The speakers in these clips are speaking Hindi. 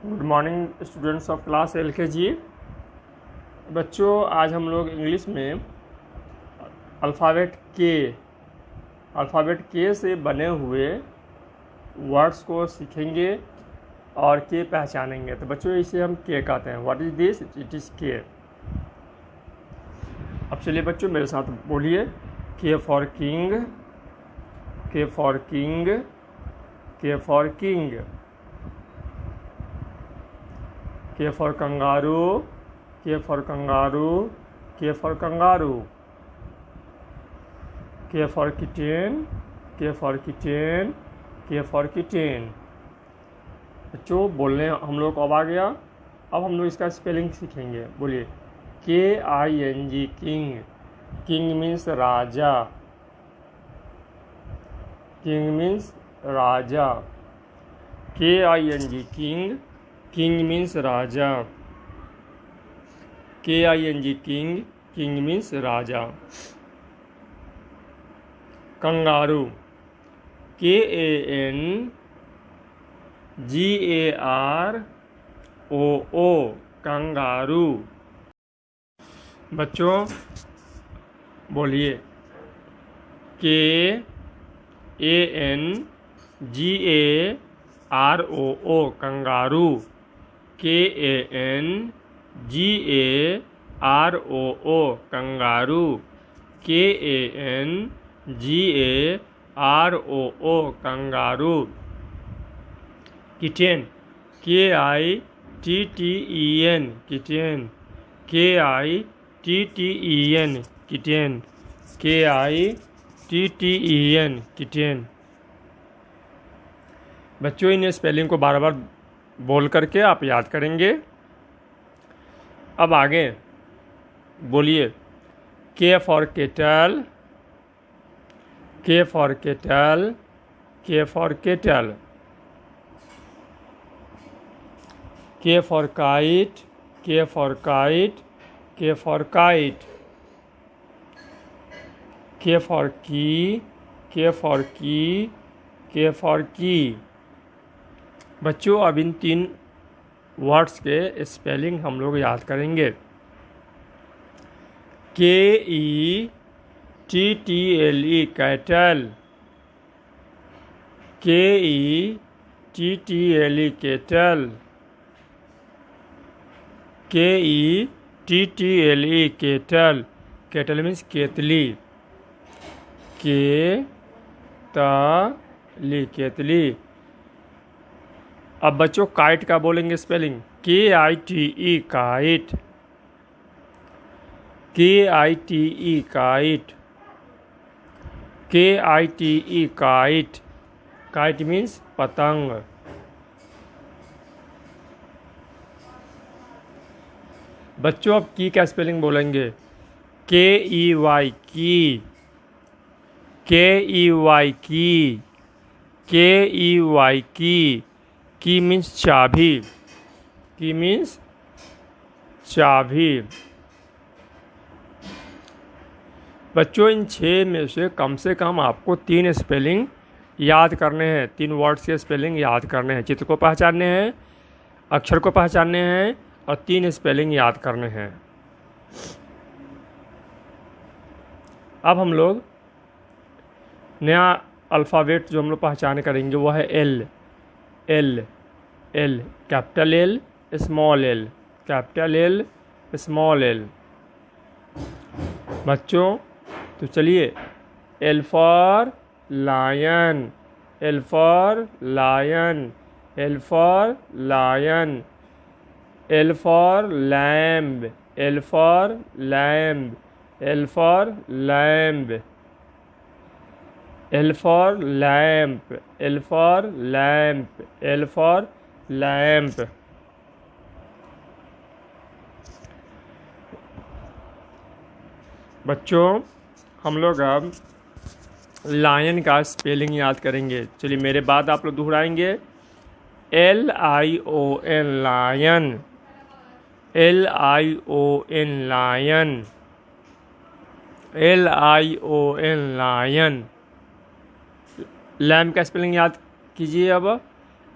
Good morning students of class LKG। बच्चों, आज हम लोग इंग्लिश में अल्फ़ाबेट के से बने हुए वर्ड्स को सीखेंगे और के पहचानेंगे। तो बच्चों, इसे हम के कहते हैं। What is this? It is के। अब चलिए बच्चों, मेरे साथ बोलिए। के फॉर किंग, के फॉर किंग, के फॉर किंग। के फॉर कंगारू, के फॉर कंगारू, के फॉर कंगारू। के फॉर किटेन, के फॉर किटेन, के फॉर किटेन। बच्चों, बोलने हम लोग को अब आ गया। अब हम लोग इसका स्पेलिंग सीखेंगे। बोलिए। KING, king. किंग मीन्स राजा। किंग मीन्स राजा। KING, king. किंग मीन्स राजा। KING, king. किंग मीन्स राजा। कंगारू। KANGAROO, kangaroo. बच्चों, बोलिए। KANGAROO, kangaroo. KANGAROO, kangaroo. KANGAROO, kangaroo. Kitten. KITTEN, kitten. KITTEN, kitten. KITTEN, kitten. बच्चों, इन स्पेलिंग को बार बार बोल करके आप याद करेंगे। अब आगे बोलिए। के फॉर केटल, के फॉर केटल, के फॉर केटल। के फॉर काइट, के फॉर काइट, के फॉर काइट। के फॉर की, के फॉर की, के फॉर की। बच्चों, अब इन 3 वर्ड्स के स्पेलिंग हम लोग याद करेंगे। KETTLE, cattle. KETTLE, kettle. KETTLE, kettle. Kettle means केतली। केतली, केतली। अब बच्चों, काइट का बोलेंगे spelling. KITE, kite. KITE, kite. KITE, kite. Kite means पतंग। बच्चों, अब की का स्पेलिंग बोलेंगे। KEY, की। KEY, की। KEY, की। की मीन्स चाबी। की मीन्स चाबी। बच्चों, इन 6 में से कम आपको 3 स्पेलिंग याद करने हैं। 3 वर्ड्स के स्पेलिंग याद करने हैं। चित्र को पहचानने हैं, अक्षर को पहचानने हैं और 3 स्पेलिंग याद करने हैं। अब हम लोग नया अल्फ़ाबेट जो हम लोग पहचान करेंगे वो है L. L, L, capital L, small L, capital L, small L. बच्चों, तो चलिए। L for lion, L for lion, L for lion. L for lamb, L for lamb, L for lamb. L for lamp, L for lamp, L for lamp. बच्चों, हम लोग अब लायन का स्पेलिंग याद करेंगे। चलिए, मेरे बाद आप लोग दोहराएंगे। LION, lion. LION, lion. LION, lion. Lamp का स्पेलिंग याद कीजिए। अब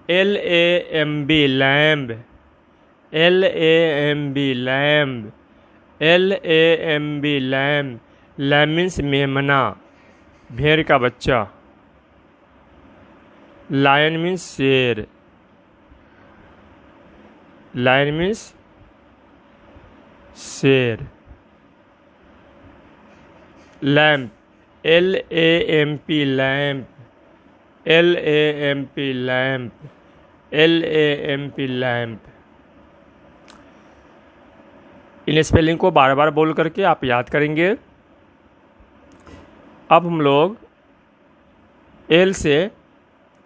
LAMB lamb, LAMB lamb, LAMB lamb. Lamb means मेमना, भेड़ का बच्चा। लायन मीन्स शेर, लायन मीन्स शेर। Lamp, LAMP lamp, LAMP lamp, LAMP lamp. इन स्पेलिंग को बार बार बोल करके आप याद करेंगे। अब हम लोग एल से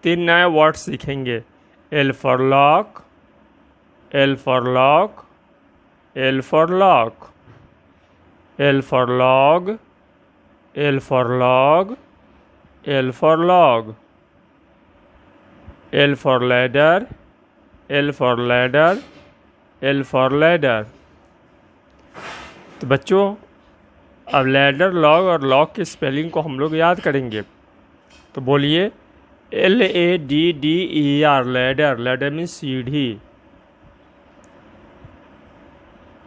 3 नए वर्ड सीखेंगे। L for lock, L for lock, L for lock, L for log, L for log, L for log, L for ladder, L for ladder, L for ladder. तो बच्चों, अब लैडर, लॉग और लॉक की स्पेलिंग को हम लोग याद करेंगे। तो बोलिए LADDER लैडर। लैडर मीन्स सीढ़ी,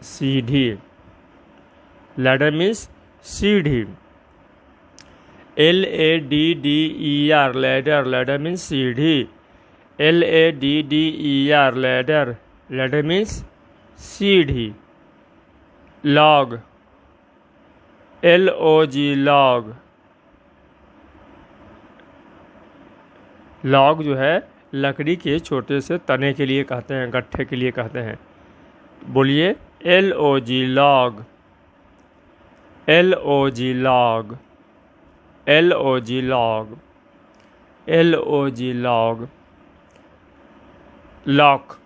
सीढ़ी। लैडर मीन्स सीढ़ी। LADDER ladder. लैडर मीन्स सीढ़ी। LADDER ladder. लैडर मीन्स सीढ़ी। Log, LOG log. लॉग जो है लकड़ी के छोटे से तने के लिए कहते हैं, गट्ठे के लिए कहते हैं। बोलिए LOG log, LOG log, LOG log, LOG log. Lock,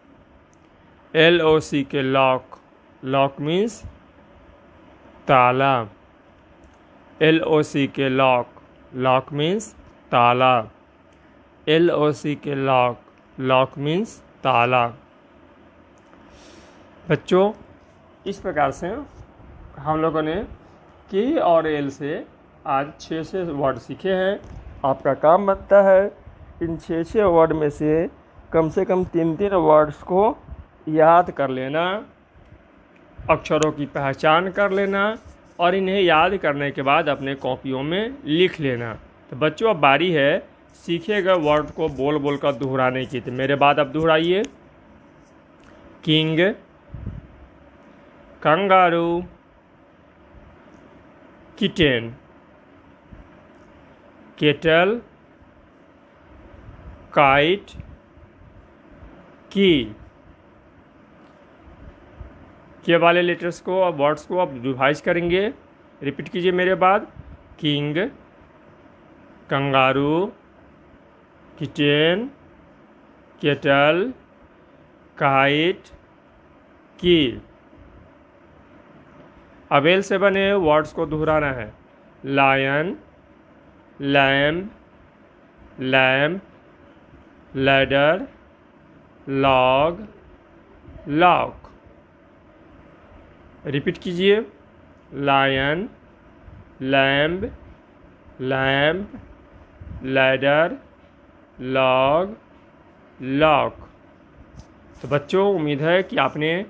LOC के लॉक। लॉक मीन्स ताला। LOC के लॉक। लॉक मीन्स ताला। LOC के लॉक। लॉक मीन्स ताला। बच्चों, इस प्रकार से हम लोगों ने के और एल से आज 6 वर्ड सीखे हैं। आपका काम बनता है इन 6 वर्ड में से कम 3 वर्ड्स को याद कर लेना, अक्षरों की पहचान कर लेना और इन्हें याद करने के बाद अपने कॉपियों में लिख लेना। तो बच्चों, अब बारी है सीखे गए वर्ड को बोल बोल कर दोहराने की। तो मेरे बाद अब दोहराइए। King, kangaroo, kitten, kettle, kite, key. K वाले लेटर्स को अब वर्ड्स को अब रिवाइज करेंगे। रिपीट कीजिए मेरे बाद। King, kangaroo, kitten, kettle, kite, key. अब एल से बने वर्ड्स को दोहराना है। Lion, lamb, lamp, ladder, log, lock. Repeat कीजिए। Lion, lamb, lamp, ladder, log, lock. तो बच्चों, उम्मीद है कि आपने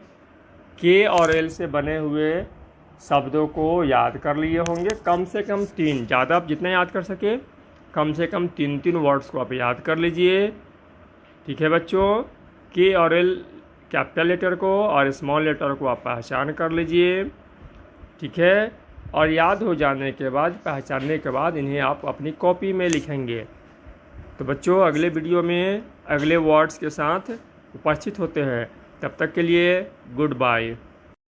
के और एल से बने हुए शब्दों को याद कर लिए होंगे। कम से कम 3, ज़्यादा आप जितना याद कर सके, कम से कम 3 वर्ड्स को आप याद कर लीजिए। ठीक है बच्चों, के और एल कैपिटल लेटर को और स्मॉल लेटर को आप पहचान कर लीजिए। ठीक है, और याद हो जाने के बाद, पहचानने के बाद इन्हें आप अपनी कॉपी में लिखेंगे। तो बच्चों, अगले वीडियो में अगले वर्ड्स के साथ उपस्थित होते हैं। तब तक के लिए गुड बाय।